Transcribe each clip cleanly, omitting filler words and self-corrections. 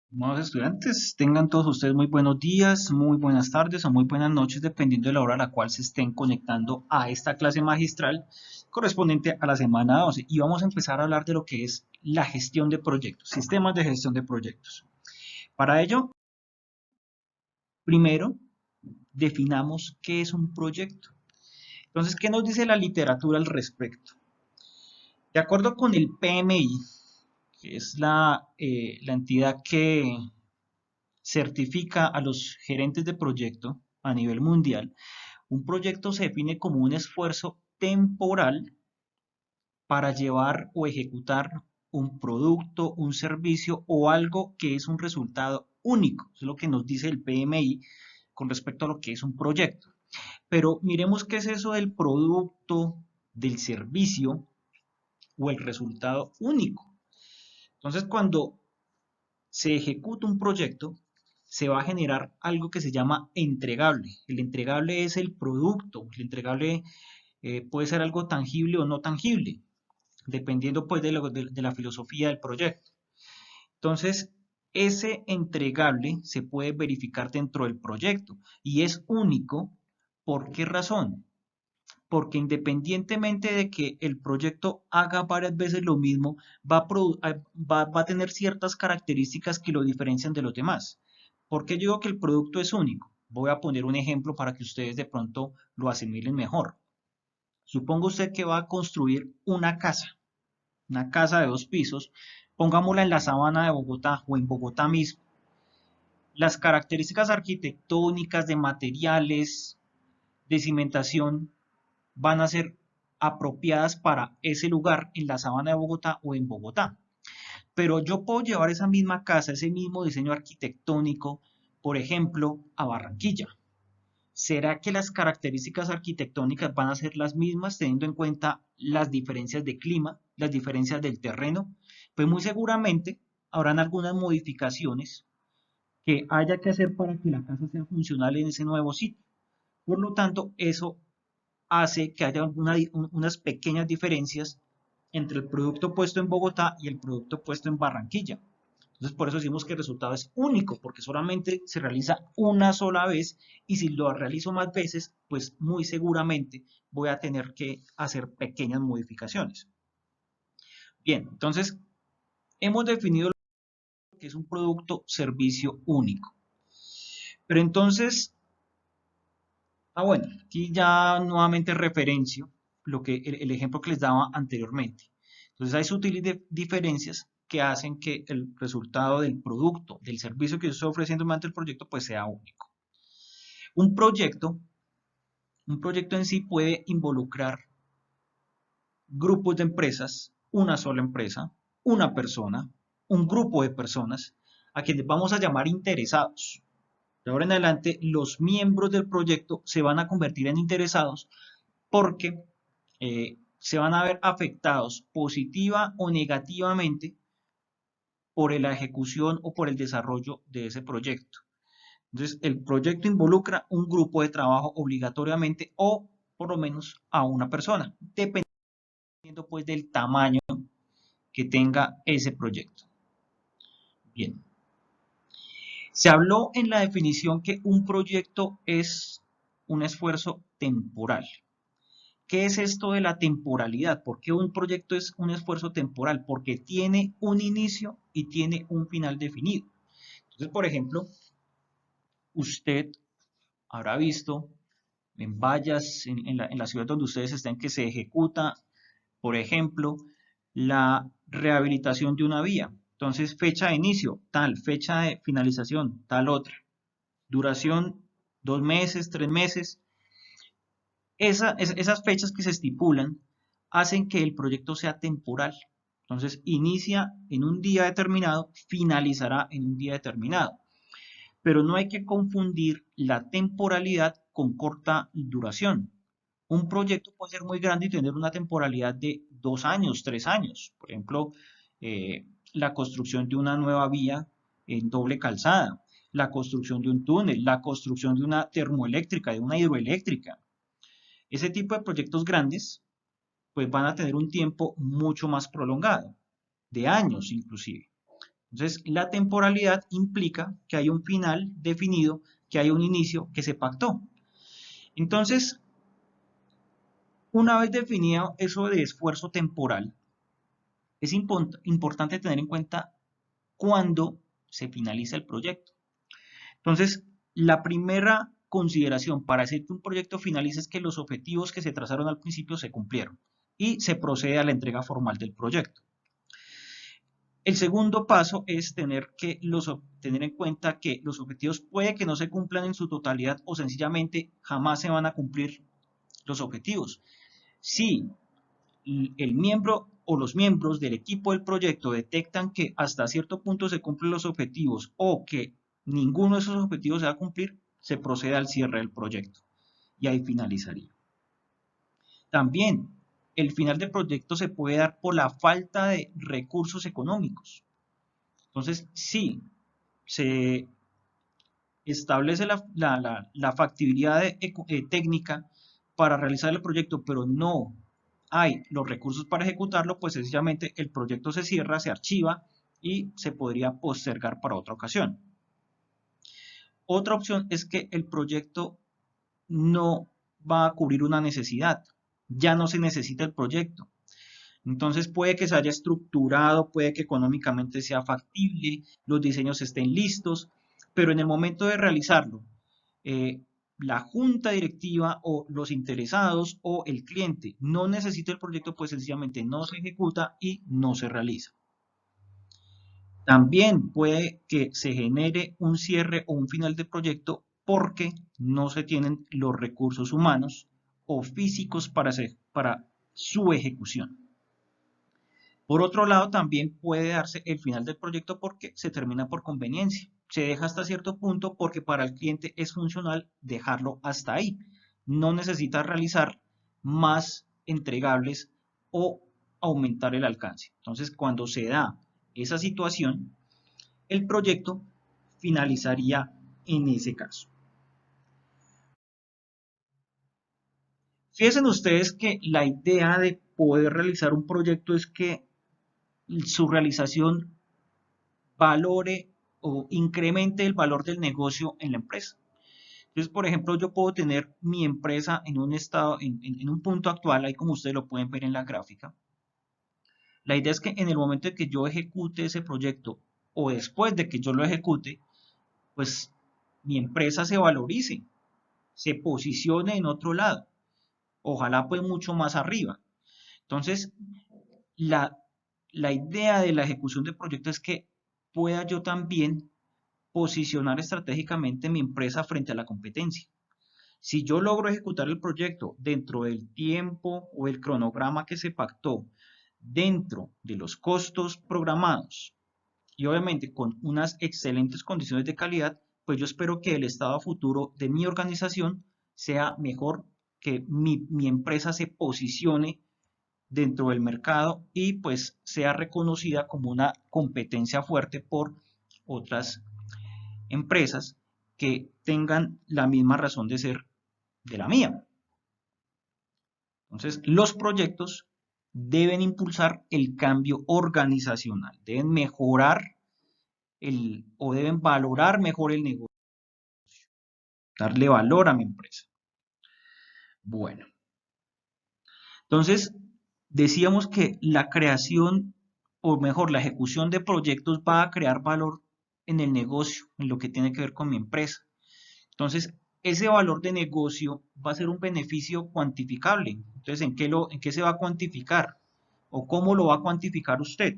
Amados estudiantes, tengan todos ustedes muy buenos días, muy buenas tardes o muy buenas noches, dependiendo de la hora a la cual se estén conectando a esta clase magistral correspondiente a la semana 12. Y vamos a empezar a hablar de lo que es la gestión de proyectos, sistemas de gestión de proyectos. Para ello, primero, definamos qué es un proyecto. Entonces, ¿qué nos dice la literatura al respecto? De acuerdo con el PMI, que es la entidad que certifica a los gerentes de proyecto a nivel mundial, un proyecto se define como un esfuerzo temporal para llevar o ejecutar un producto, un servicio o algo que es un resultado único. Eso es lo que nos dice el PMI con respecto a lo que es un proyecto. Pero miremos qué es eso del producto, del servicio o el resultado único. Entonces, cuando se ejecuta un proyecto, se va a generar algo que se llama entregable. El entregable es el producto. El entregable puede ser algo tangible o no tangible, dependiendo pues de la filosofía del proyecto. Entonces, ese entregable se puede verificar dentro del proyecto y es único. ¿Por qué razón? Porque independientemente de que el proyecto haga varias veces lo mismo, va a tener ciertas características que lo diferencian de los demás. ¿Por qué yo digo que el producto es único? Voy a poner un ejemplo para que ustedes de pronto lo asimilen mejor. Suponga usted que va a construir una casa de 2 pisos, pongámosla en la sabana de Bogotá o en Bogotá mismo. Las características arquitectónicas de materiales, de cimentación, van a ser apropiadas para ese lugar en la sabana de Bogotá o en Bogotá. Pero yo puedo llevar esa misma casa, ese mismo diseño arquitectónico, por ejemplo, a Barranquilla. ¿Será que las características arquitectónicas van a ser las mismas teniendo en cuenta las diferencias de clima, las diferencias del terreno? Pues muy seguramente habrán algunas modificaciones que haya que hacer para que la casa sea funcional en ese nuevo sitio. Por lo tanto, eso hace que haya unas pequeñas diferencias entre el producto puesto en Bogotá y el producto puesto en Barranquilla. Entonces, por eso decimos que el resultado es único, porque solamente se realiza una sola vez y si lo realizo más veces, pues muy seguramente voy a tener que hacer pequeñas modificaciones. Bien, entonces hemos definido lo que es un producto servicio único. Pero entonces, bueno, aquí ya nuevamente referencio el ejemplo que les daba anteriormente. Entonces hay sutiles diferencias que hacen que el resultado del producto, del servicio que yo estoy ofreciendo mediante el proyecto, pues sea único. Un proyecto, un proyecto en sí puede involucrar grupos de empresas, una sola empresa, una persona, un grupo de personas, a quienes vamos a llamar interesados. De ahora en adelante, los miembros del proyecto se van a convertir en interesados porque se van a ver afectados positiva o negativamente por la ejecución o por el desarrollo de ese proyecto. Entonces, el proyecto involucra un grupo de trabajo obligatoriamente o por lo menos a una persona, dependiendo pues del tamaño que tenga ese proyecto. Bien, se habló en la definición que un proyecto es un esfuerzo temporal. ¿Qué es esto de la temporalidad? ¿Por qué un proyecto es un esfuerzo temporal? Porque tiene un inicio y tiene un final definido. Entonces, por ejemplo, usted habrá visto en vallas en la ciudad donde ustedes estén que se ejecuta, por ejemplo, la rehabilitación de una vía. Entonces, fecha de inicio, tal, fecha de finalización, tal otra. Duración, 2 meses, 3 meses. Esas fechas que se estipulan hacen que el proyecto sea temporal. Entonces, inicia en un día determinado, finalizará en un día determinado. Pero no hay que confundir la temporalidad con corta duración. Un proyecto puede ser muy grande y tener una temporalidad de 2 años, 3 años. Por ejemplo, la construcción de una nueva vía en doble calzada, la construcción de un túnel, la construcción de una termoeléctrica, de una hidroeléctrica. Ese tipo de proyectos grandes pues van a tener un tiempo mucho más prolongado, de años inclusive. Entonces, la temporalidad implica que hay un final definido, que hay un inicio que se pactó. Entonces, una vez definido eso de esfuerzo temporal, es importante tener en cuenta cuándo se finaliza el proyecto. Entonces, la primera consideración para hacer que un proyecto finalice es que los objetivos que se trazaron al principio se cumplieron y se procede a la entrega formal del proyecto. El segundo paso es tener en cuenta que los objetivos puede que no se cumplan en su totalidad o sencillamente jamás se van a cumplir los objetivos. Si el miembro o los miembros del equipo del proyecto detectan que hasta cierto punto se cumplen los objetivos o que ninguno de esos objetivos se va a cumplir, se procede al cierre del proyecto y ahí finalizaría. También, el final del proyecto se puede dar por la falta de recursos económicos. Entonces, sí, se establece la factibilidad técnica para realizar el proyecto, pero no hay los recursos para ejecutarlo, pues sencillamente el proyecto se cierra, se archiva y se podría postergar para otra ocasión. Otra opción es que el proyecto no va a cubrir una necesidad, ya no se necesita el proyecto. Entonces puede que se haya estructurado, puede que económicamente sea factible, los diseños estén listos, pero en el momento de realizarlo, eh, la junta directiva o los interesados o el cliente no necesita el proyecto, pues sencillamente no se ejecuta y no se realiza. También puede que se genere un cierre o un final de proyecto porque no se tienen los recursos humanos o físicos para su ejecución. Por otro lado, también puede darse el final del proyecto porque se termina por conveniencia. Se deja hasta cierto punto porque para el cliente es funcional dejarlo hasta ahí. No necesita realizar más entregables o aumentar el alcance. Entonces, cuando se da esa situación, el proyecto finalizaría en ese caso. Fíjense ustedes que la idea de poder realizar un proyecto es que su realización valore o incremente el valor del negocio en la empresa. Entonces, por ejemplo, yo puedo tener mi empresa en un estado, en un punto actual, ahí como ustedes lo pueden ver en la gráfica. La idea es que en el momento de que yo ejecute ese proyecto o después de que yo lo ejecute, pues mi empresa se valorice, se posicione en otro lado, ojalá pues mucho más arriba. Entonces, la, la idea de la ejecución de proyectos es que pueda yo también posicionar estratégicamente mi empresa frente a la competencia. Si yo logro ejecutar el proyecto dentro del tiempo o el cronograma que se pactó, dentro de los costos programados y obviamente con unas excelentes condiciones de calidad, pues yo espero que el estado futuro de mi organización sea mejor, que mi empresa se posicione dentro del mercado y pues sea reconocida como una competencia fuerte por otras empresas que tengan la misma razón de ser de la mía. Entonces, los proyectos deben impulsar el cambio organizacional, deben mejorar o deben valorar mejor el negocio, darle valor a mi empresa. Bueno, entonces decíamos que la creación, o mejor, la ejecución de proyectos va a crear valor en el negocio, en lo que tiene que ver con mi empresa. Entonces, ese valor de negocio va a ser un beneficio cuantificable. Entonces, ¿en qué se va a cuantificar? ¿O cómo lo va a cuantificar usted?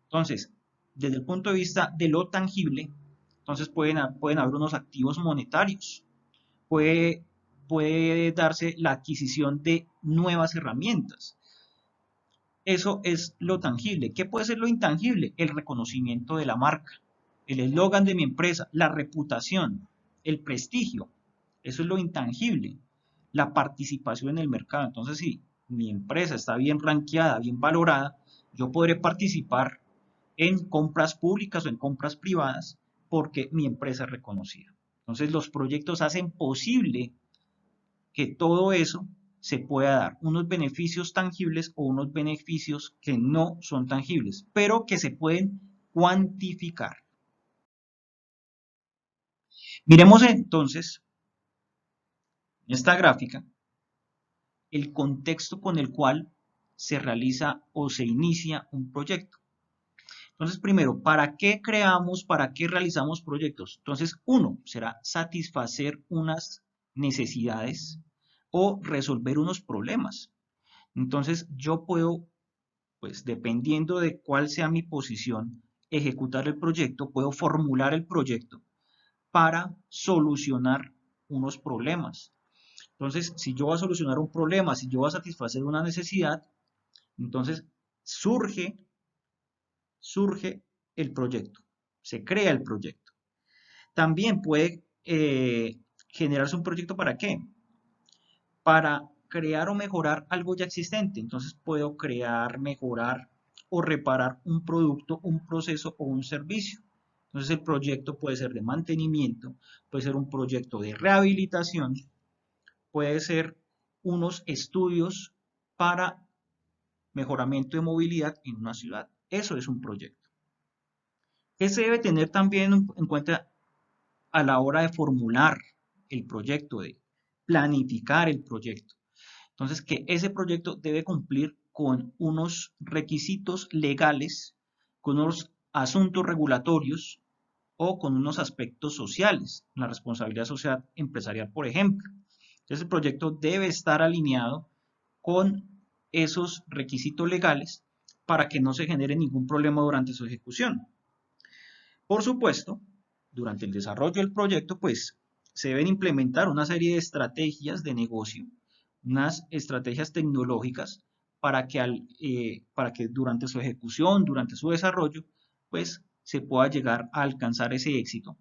Entonces, desde el punto de vista de lo tangible, entonces pueden haber unos activos monetarios. Puede, puede darse la adquisición de nuevas herramientas. Eso es lo tangible. ¿Qué puede ser lo intangible? El reconocimiento de la marca, el eslogan de mi empresa, la reputación, el prestigio. Eso es lo intangible. La participación en el mercado. Entonces, si mi empresa está bien rankeada, bien valorada, yo podré participar en compras públicas o en compras privadas porque mi empresa es reconocida. Entonces, los proyectos hacen posible que todo eso se pueda dar, unos beneficios tangibles o unos beneficios que no son tangibles, pero que se pueden cuantificar. Miremos entonces en esta gráfica el contexto con el cual se realiza o se inicia un proyecto. Entonces, primero, ¿para qué creamos, para qué realizamos proyectos? Entonces, uno será satisfacer unas necesidades o resolver unos problemas. Entonces, yo puedo, pues dependiendo de cuál sea mi posición, ejecutar el proyecto, puedo formular el proyecto para solucionar unos problemas. Entonces, si yo voy a solucionar un problema, si yo voy a satisfacer una necesidad, entonces surge el proyecto, se crea el proyecto. También puede generarse un proyecto ¿para qué? Para crear o mejorar algo ya existente. Entonces puedo crear, mejorar o reparar un producto, un proceso o un servicio. Entonces el proyecto puede ser de mantenimiento, puede ser un proyecto de rehabilitación, puede ser unos estudios para mejoramiento de movilidad en una ciudad. Eso es un proyecto. ¿Qué se debe tener también en cuenta a la hora de formular el proyecto, de planificar el proyecto? Entonces, que ese proyecto debe cumplir con unos requisitos legales, con unos asuntos regulatorios o con unos aspectos sociales, la responsabilidad social empresarial, por ejemplo. Entonces, el proyecto debe estar alineado con esos requisitos legales para que no se genere ningún problema durante su ejecución. Por supuesto, durante el desarrollo del proyecto, pues se deben implementar una serie de estrategias de negocio, unas estrategias tecnológicas para que durante su ejecución, durante su desarrollo, pues se pueda llegar a alcanzar ese éxito,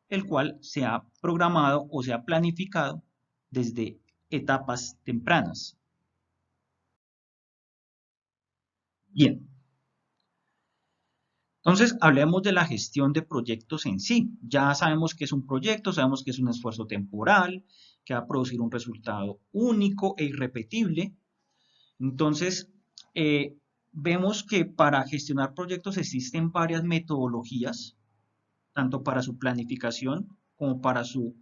el cual se ha programado o se ha planificado desde etapas tempranas. Bien, entonces hablemos de la gestión de proyectos en sí. Ya sabemos que es un proyecto, sabemos que es un esfuerzo temporal, que va a producir un resultado único e irrepetible. Entonces, vemos que para gestionar proyectos existen varias metodologías, tanto para su planificación como para su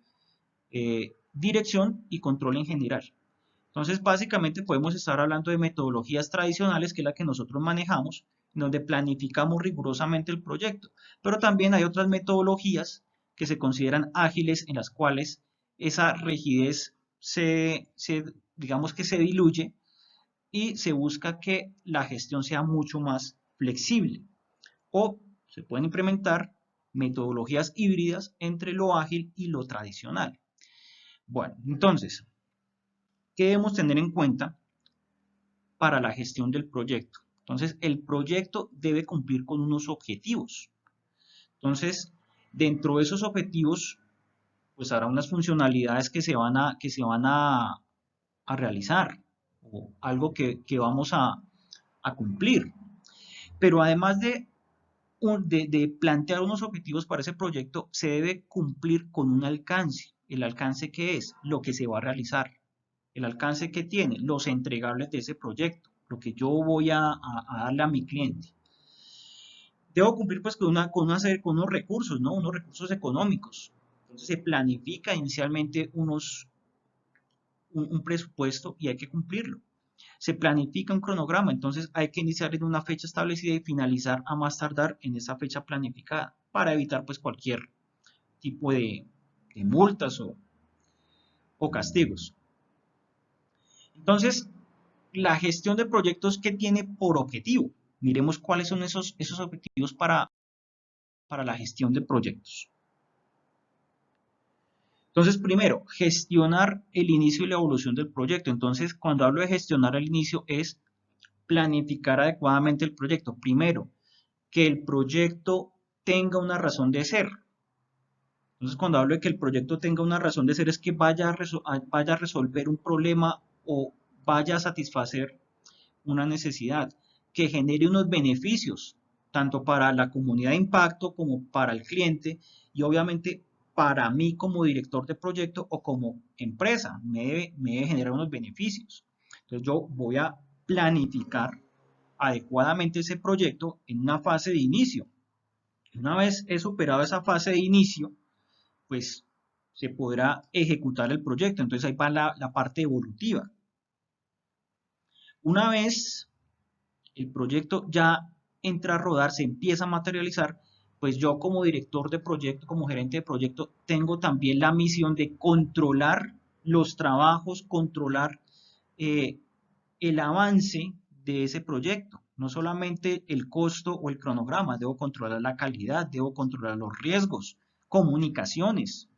dirección y control en general. Entonces, básicamente podemos estar hablando de metodologías tradicionales, que es la que nosotros manejamos, donde planificamos rigurosamente el proyecto. Pero también hay otras metodologías que se consideran ágiles, en las cuales esa rigidez digamos que se diluye y se busca que la gestión sea mucho más flexible. O se pueden implementar metodologías híbridas entre lo ágil y lo tradicional. Bueno, entonces, ¿qué debemos tener en cuenta para la gestión del proyecto? Entonces, el proyecto debe cumplir con unos objetivos. Entonces, dentro de esos objetivos, pues habrá unas funcionalidades que se van a realizar, o algo que vamos a cumplir. Pero además de plantear unos objetivos para ese proyecto, se debe cumplir con un alcance. ¿El alcance qué es? Lo que se va a realizar. El alcance que tiene, los entregables de ese proyecto, lo que yo voy a darle a mi cliente. Debo cumplir pues con unos recursos, ¿no? Unos recursos económicos. Entonces se planifica inicialmente un presupuesto y hay que cumplirlo. Se planifica un cronograma, entonces hay que iniciar en una fecha establecida y finalizar a más tardar en esa fecha planificada para evitar pues cualquier tipo de multas o castigos. Entonces, la gestión de proyectos, ¿qué tiene por objetivo? Miremos cuáles son esos objetivos para la gestión de proyectos. Entonces, primero, gestionar el inicio y la evolución del proyecto. Entonces, cuando hablo de gestionar el inicio es planificar adecuadamente el proyecto. Primero, que el proyecto tenga una razón de ser. Entonces, cuando hablo de que el proyecto tenga una razón de ser, es que vaya a resolver un problema o vaya a satisfacer una necesidad, que genere unos beneficios, tanto para la comunidad de impacto como para el cliente y obviamente para mí como director de proyecto o como empresa, me debe generar unos beneficios. Entonces yo voy a planificar adecuadamente ese proyecto en una fase de inicio. Una vez he superado esa fase de inicio, pues se podrá ejecutar el proyecto. Entonces ahí va la parte evolutiva. Una vez el proyecto ya entra a rodar, se empieza a materializar, pues yo como director de proyecto, como gerente de proyecto, tengo también la misión de controlar los trabajos, controlar eh, el avance de ese proyecto. No solamente el costo o el cronograma, debo controlar la calidad, debo controlar los riesgos, comunicaciones,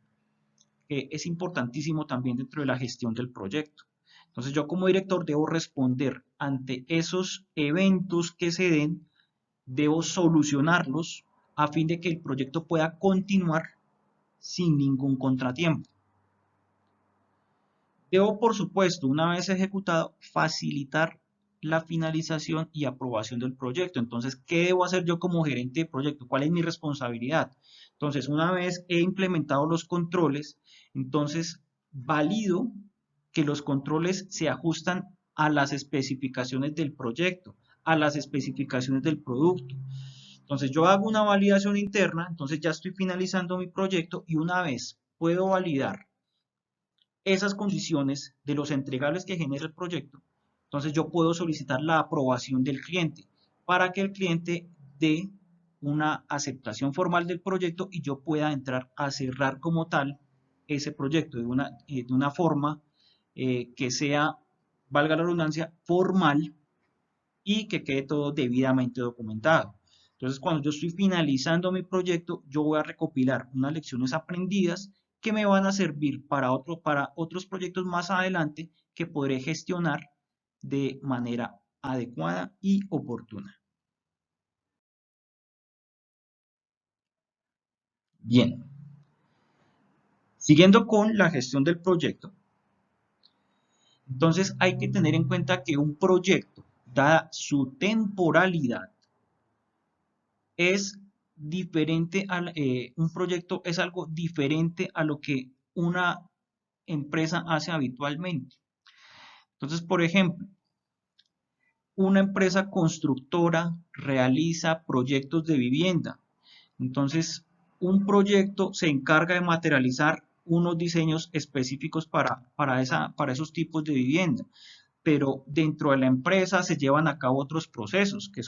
que es importantísimo también dentro de la gestión del proyecto. Entonces yo como director debo responder ante esos eventos que se den, debo solucionarlos a fin de que el proyecto pueda continuar sin ningún contratiempo. Debo, por supuesto, una vez ejecutado, facilitar la finalización y aprobación del proyecto. Entonces, ¿qué debo hacer yo como gerente de proyecto? ¿Cuál es mi responsabilidad? Entonces, una vez he implementado los controles, entonces valido que los controles se ajustan a las especificaciones del proyecto, a las especificaciones del producto. Entonces, yo hago una validación interna, entonces ya estoy finalizando mi proyecto y una vez puedo validar esas condiciones de los entregables que genera el proyecto, entonces yo puedo solicitar la aprobación del cliente para que el cliente dé una aceptación formal del proyecto y yo pueda entrar a cerrar como tal ese proyecto de una forma que sea, valga la redundancia, formal y que quede todo debidamente documentado. Entonces, cuando yo estoy finalizando mi proyecto, yo voy a recopilar unas lecciones aprendidas que me van a servir para otros proyectos más adelante que podré gestionar de manera adecuada y oportuna. Bien, siguiendo con la gestión del proyecto, entonces hay que tener en cuenta que un proyecto, dada su temporalidad, es diferente un proyecto es algo diferente a lo que una empresa hace habitualmente. Entonces, por ejemplo, una empresa constructora realiza proyectos de vivienda. Entonces, un proyecto se encarga de materializar unos diseños específicos para esos tipos de vivienda, pero dentro de la empresa se llevan a cabo otros procesos que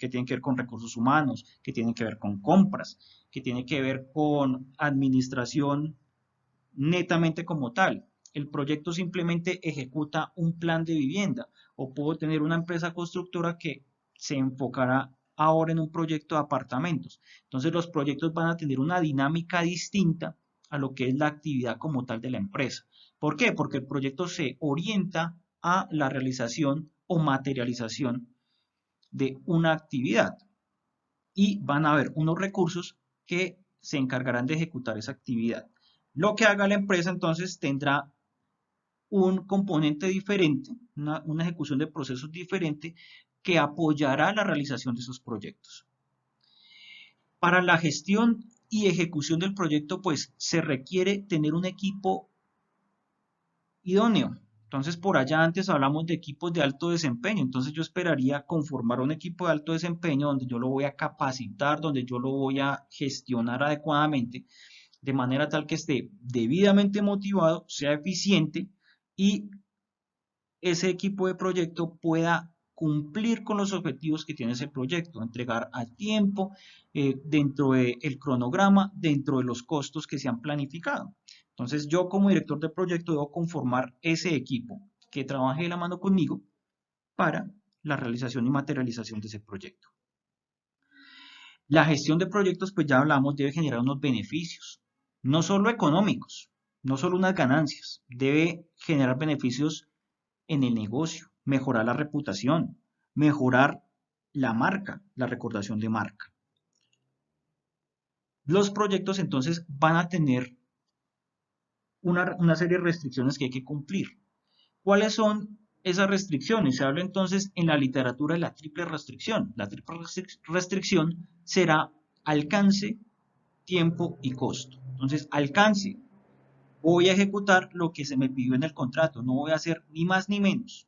tienen que ver con recursos humanos, que tienen que ver con compras, que tienen que ver con administración netamente como tal. El proyecto simplemente ejecuta un plan de vivienda o puedo tener una empresa constructora que se enfocará ahora en un proyecto de apartamentos. Entonces los proyectos van a tener una dinámica distinta a lo que es la actividad como tal de la empresa. ¿Por qué? Porque el proyecto se orienta a la realización o materialización de una actividad y van a haber unos recursos que se encargarán de ejecutar esa actividad. Lo que haga la empresa entonces tendrá un componente diferente, una ejecución de procesos diferente que apoyará la realización de esos proyectos. Para la gestión y ejecución del proyecto, pues se requiere tener un equipo idóneo. Entonces, por allá antes hablamos de equipos de alto desempeño. Entonces, yo esperaría conformar un equipo de alto desempeño donde yo lo voy a capacitar, donde yo lo voy a gestionar adecuadamente, de manera tal que esté debidamente motivado, sea eficiente y ese equipo de proyecto pueda cumplir con los objetivos que tiene ese proyecto, entregar a tiempo, dentro del cronograma, dentro de los costos que se han planificado. Entonces yo como director de proyecto debo conformar ese equipo que trabaje de la mano conmigo para la realización y materialización de ese proyecto. La gestión de proyectos, pues ya hablamos, debe generar unos beneficios, no solo económicos, no solo unas ganancias, debe generar beneficios en el negocio, mejorar la reputación, mejorar la marca, la recordación de marca. Los proyectos entonces van a tener una serie de restricciones que hay que cumplir. ¿Cuáles son esas restricciones? Se habla entonces en la literatura de la triple restricción. La triple restricción será alcance, tiempo y costo. Entonces, alcance, voy a ejecutar lo que se me pidió en el contrato, no voy a hacer ni más ni menos.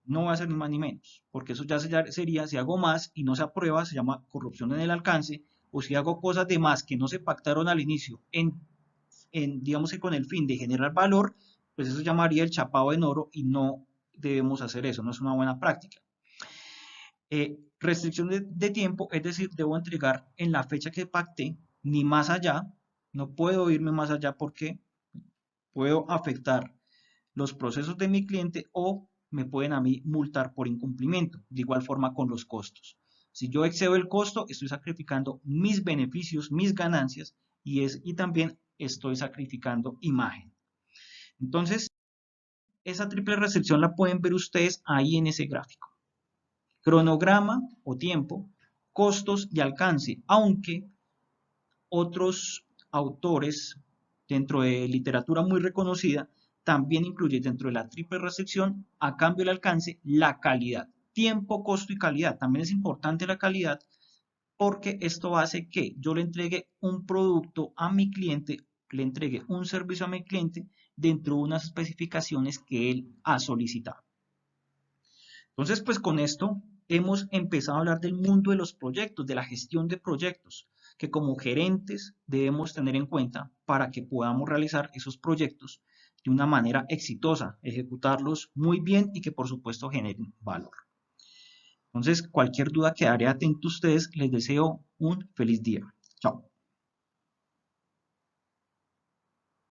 No voy a hacer ni más ni menos, porque eso ya sería, si hago más y no se aprueba, se llama corrupción en el alcance, o si hago cosas de más que no se pactaron al inicio digamos que con el fin de generar valor, pues eso llamaría el chapado en oro y no debemos hacer eso, no es una buena práctica. Restricción de tiempo, es decir, debo entregar en la fecha que pacté, ni más allá, no puedo irme más allá porque puedo afectar los procesos de mi cliente o me pueden a mí multar por incumplimiento. De igual forma con los costos. Si yo excedo el costo, estoy sacrificando mis beneficios, mis ganancias y también estoy sacrificando imagen. Entonces, esa triple restricción la pueden ver ustedes ahí en ese gráfico. Cronograma o tiempo, costos y alcance, aunque otros autores dentro de literatura muy reconocida también incluye dentro de la triple restricción, a cambio del alcance, la calidad. Tiempo, costo y calidad. También es importante la calidad porque esto hace que yo le entregue un producto a mi cliente, le entregue un servicio a mi cliente dentro de unas especificaciones que él ha solicitado. Entonces, pues con esto hemos empezado a hablar del mundo de los proyectos, de la gestión de proyectos, que como gerentes debemos tener en cuenta para que podamos realizar esos proyectos de una manera exitosa, ejecutarlos muy bien y que por supuesto generen valor. Entonces, cualquier duda quedaré atento a ustedes. Les deseo un feliz día. Chao.